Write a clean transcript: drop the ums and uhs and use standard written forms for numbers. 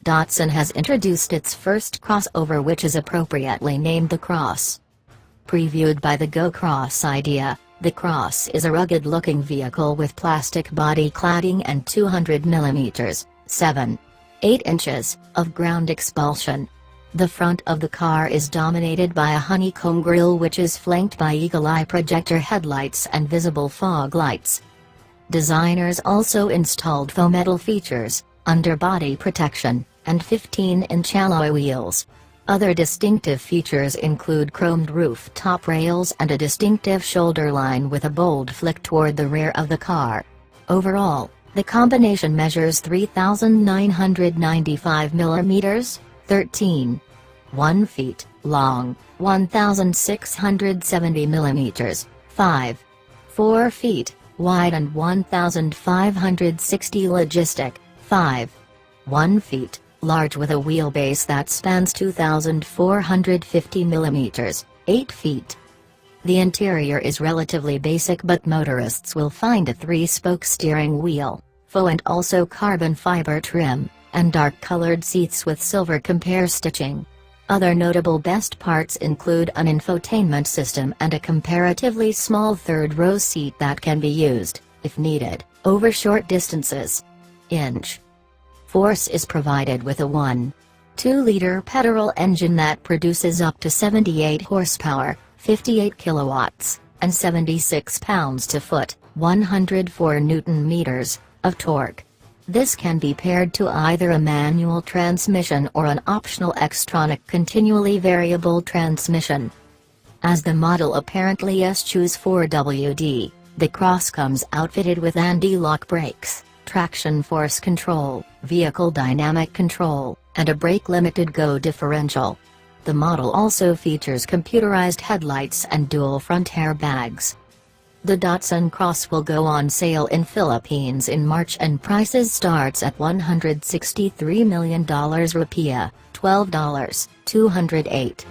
DATSUN has introduced its first crossover, which is appropriately named the CROSS. Previewed by the Go Cross idea, the CROSS is a rugged-looking vehicle with plastic body cladding and 200 mm (7.8 inches) of ground expulsion. The front of the car is dominated by a honeycomb grille, which is flanked by eagle-eye projector headlights and visible fog lights. Designers also installed faux metal features, underbody protection, and 15-inch alloy wheels. Other distinctive features include chromed roof-top rails and a distinctive shoulder line with a bold flick toward the rear of the car. Overall, the combination measures 3,995 mm, 13.1 feet, long, 1,670 mm, 5.4 feet, wide and 1,560 logistik, 5.1 feet, large with a wheelbase that spans 2,450 mm, 8 feet. The interior is relatively basic, but motorists will find a 3-spoke steering wheel, faux and also carbon fiber trim, and dark-colored seats with silver compare stitching. Other notable best parts include an infotainment system and a comparatively small third-row seat that can be used, if needed, over short distances. Force is provided with a 1.2-liter petrol engine that produces up to 78 horsepower, 58 kilowatts, and 76 pounds-to-foot, 104 newton-meters, of torque. This can be paired to either a manual transmission or an optional Xtronic continually variable transmission. As the model apparently eschews 4WD, the CROSS comes outfitted with anti-lock brakes, traction force control, vehicle dynamic control, and a brake-limited go differential. The model also features computerized headlights and dual front airbags. The DATSUN CROSS will go on sale in Philippines in March and prices starts at $163 million rupiah, $12,208.